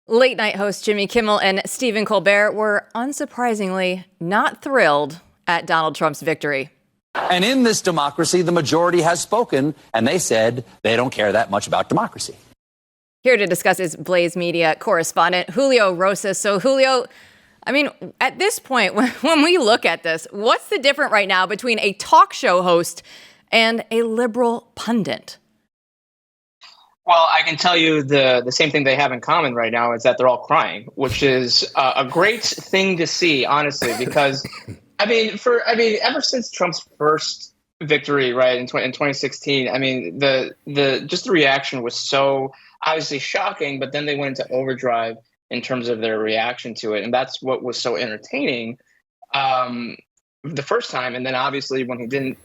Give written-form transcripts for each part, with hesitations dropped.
Late night host Jimmy Kimmel and Stephen Colbert were unsurprisingly not thrilled at Donald Trump's victory. And in this democracy, the majority has spoken, and they said they don't care that much about democracy. Here to discuss is Blaze Media correspondent Julio Rosas. So, Julio, I mean, at this point, when we look at this, what's the difference right now between a talk show host and a liberal pundit? Well, I can tell you the same thing they have in common right now is that they're all crying, which is a great thing to see, honestly, because ever since Trump's first victory, right, in 2016, I mean, the reaction was so obviously shocking, but then they went into overdrive in terms of their reaction to it, and that's what was so entertaining the first time, and then obviously when he didn't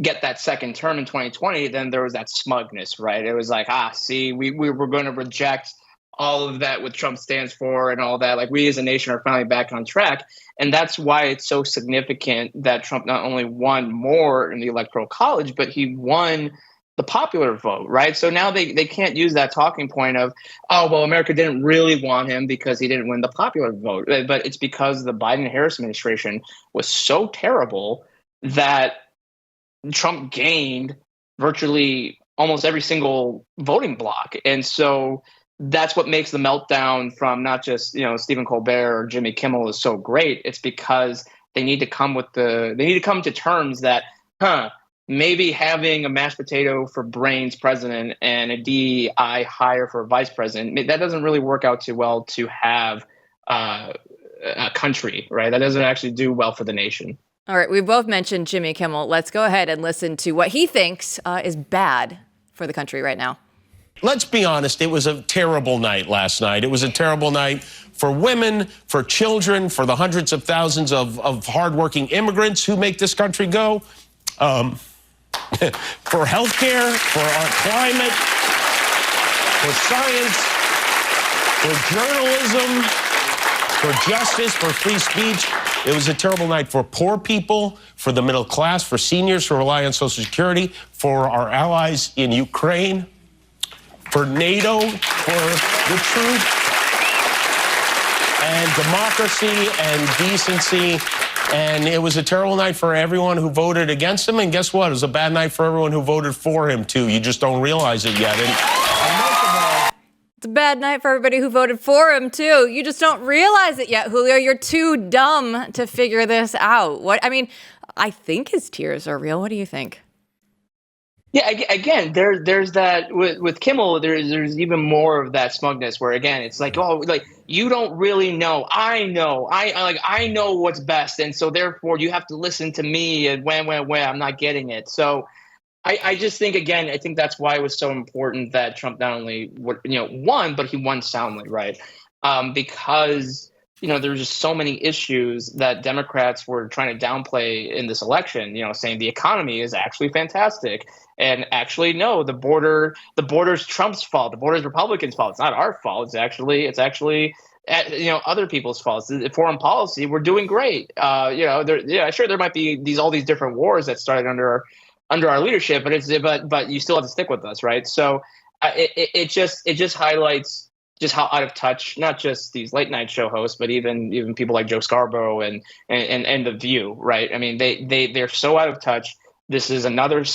get that second term in 2020, then there was that smugness, right? It was like, see, we were going to reject all of that what Trump stands for and all that. Like, we as a nation are finally back on track. And that's why it's so significant that Trump not only won more in the Electoral College, but he won the popular vote, right? So now they can't use that talking point of, oh, well, America didn't really want him because he didn't win the popular vote. But it's because the Biden-Harris administration was so terrible that Trump gained virtually almost every single voting block. And so that's what makes the meltdown from not just, Stephen Colbert or Jimmy Kimmel is so great. It's because they need to come to terms that, maybe having a mashed potato for brains president and a DEI hire for vice president, that doesn't really work out too well to have a country, right? That doesn't actually do well for the nation. All right, we both mentioned Jimmy Kimmel. Let's go ahead and listen to what he thinks is bad for the country right now. Let's be honest, it was a terrible night last night. It was a terrible night for women, for children, for the hundreds of thousands of hardworking immigrants who make this country go, for healthcare, for our climate, for science, for journalism, for justice, for free speech. It was a terrible night for poor people, for the middle class, for seniors who rely on Social Security, for our allies in Ukraine, for NATO, for the truth and democracy and decency. And it was a terrible night for everyone who voted against him. And guess what? It was a bad night for everyone who voted for him, too. You just don't realize it yet. And most of all, it's a bad night for everybody who voted for him, too. You just don't realize it yet, Julio. You're too dumb to figure this out. I think his tears are real. What do you think? Yeah, again, there's that with Kimmel. There's even more of that smugness where, again, it's like, oh, like, you don't really know. I know. I know what's best, and so therefore you have to listen to me. And when I'm not getting it. So I just think, again, I think that's why it was so important that Trump not only won, but he won soundly, right? Because there were just so many issues that Democrats were trying to downplay in this election. Saying the economy is actually fantastic. And actually, no, the border's Trump's fault. The border's Republicans' fault. It's not our fault. It's actually other people's faults. Foreign policy, we're doing great. Sure, there might be all these different wars that started under our leadership, but you still have to stick with us, right? So it just highlights just how out of touch, not just these late night show hosts, but even people like Joe Scarborough and The View, right? I mean, they're so out of touch. This is another,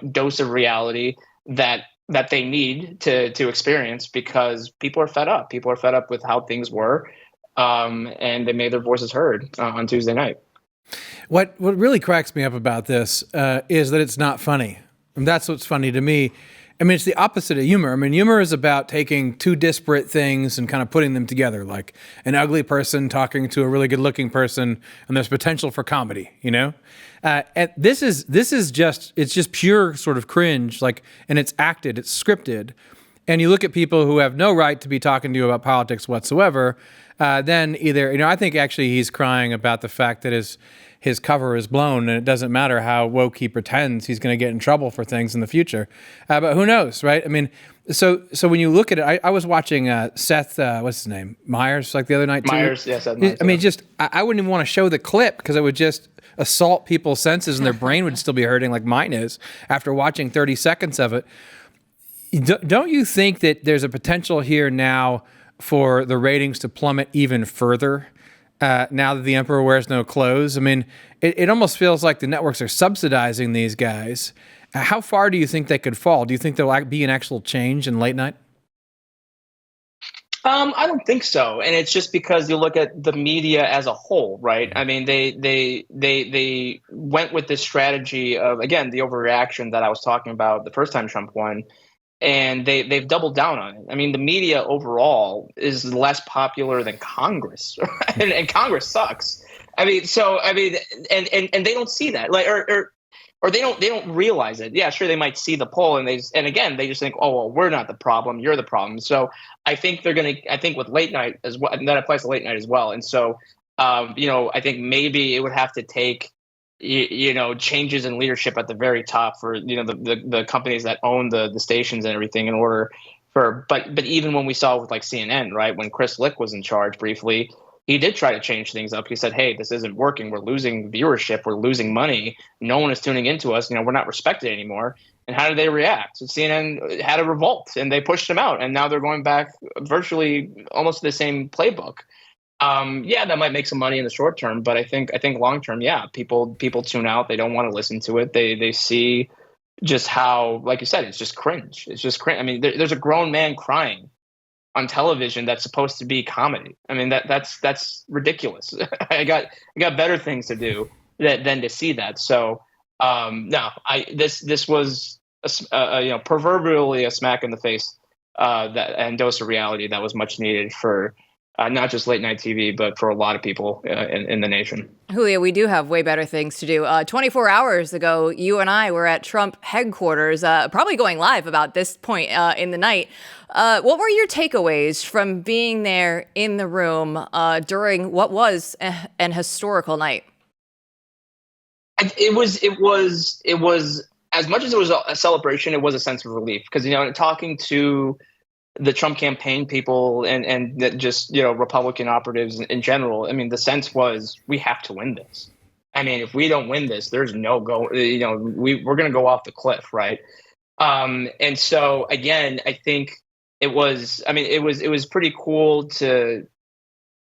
dose of reality that they need to experience because people are fed up. People are fed up with how things were, and they made their voices heard on Tuesday night. What really cracks me up about this is that it's not funny. And that's what's funny to me. I mean, it's the opposite of humor. I mean, humor is about taking two disparate things and kind of putting them together, like an ugly person talking to a really good-looking person, and there's potential for comedy, And this is just pure sort of cringe, and it's acted, it's scripted. And you look at people who have no right to be talking to you about politics whatsoever, then either, I think actually he's crying about the fact that his cover is blown, and it doesn't matter how woke he pretends, he's going to get in trouble for things in the future. But who knows, right? I mean, so when you look at it, I was watching Seth, what's his name, Meyers, the other night too. Meyers, yes. Meyers, I mean, I wouldn't even want to show the clip because it would just assault people's senses, and their brain would still be hurting like mine is after watching 30 seconds of it. Don't you think that there's a potential here now for the ratings to plummet even further now that the emperor wears no clothes. I mean, it almost feels like the networks are subsidizing these guys. How far do you think they could fall? Do you think there'll be an actual change in late night? I don't think so, and it's just because you look at the media as a whole, right? I mean, they went with this strategy of, again, the overreaction that I was talking about the first time Trump won, and they've doubled down on it. I mean, the media overall is less popular than Congress, and Congress sucks. I mean, and they don't see that, like, or they don't realize it. Yeah, sure, they might see the poll, and again they just think, oh well, we're not the problem, you're the problem. So I think I think with late night as well, and that applies to late night as well. And so I think maybe it would have to take changes in leadership at the very top for the companies that own the stations and everything in order for. But even when we saw with like CNN, right, when Chris Lick was in charge briefly, he did try to change things up. He said, hey, this isn't working. We're losing viewership. We're losing money. No one is tuning into us. We're not respected anymore. And how did they react? So CNN had a revolt, and they pushed him out. And now they're going back virtually almost to the same playbook. Yeah, that might make some money in the short term. But I think long term, yeah, people tune out. They don't want to listen to it. They see just how, like you said, it's just cringe. It's just cringe. I mean, there's a grown man crying on television that's supposed to be comedy. I mean, that's ridiculous. I got better things to do than to see that. So no, this was proverbially a smack in the face and dose of reality that was much needed for not just late night TV, but for a lot of people in the nation. Julio, we do have way better things to do. 24 hours ago, you and I were at Trump headquarters, probably going live about this point in the night. What were your takeaways from being there in the room during what was an historical night? It was as much as it was a celebration, it was a sense of relief because talking to the Trump campaign people and just Republican operatives in general. I mean, the sense was we have to win this. I mean, if we don't win this, there's no go. We're going to go off the cliff, right? And so again, I think it was pretty cool to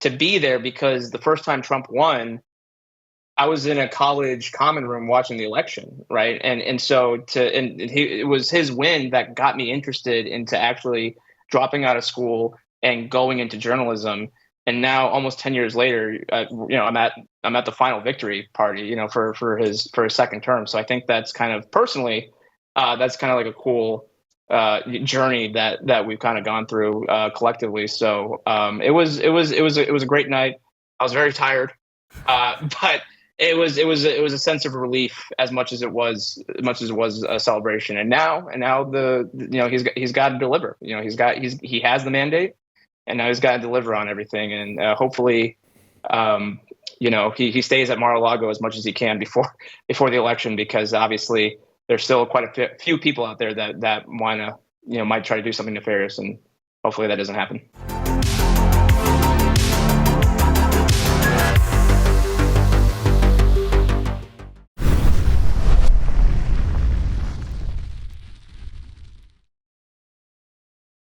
be there because the first time Trump won, I was in a college common room watching the election, right? And so it was his win that got me interested into actually dropping out of school and going into journalism. And now, almost 10 years later, I'm at the final victory party, for his second term. So I think that's kind of personally, that's kind of like a cool journey that we've kind of gone through collectively. So it was a great night. I was very tired, but it was a sense of relief as much as it was a celebration. And now he's got to deliver. He has the mandate, and now he's got to deliver on everything. And hopefully, he stays at Mar-a-Lago as much as he can before the election, because obviously there's still quite a few people out there that want to might try to do something nefarious, and hopefully that doesn't happen.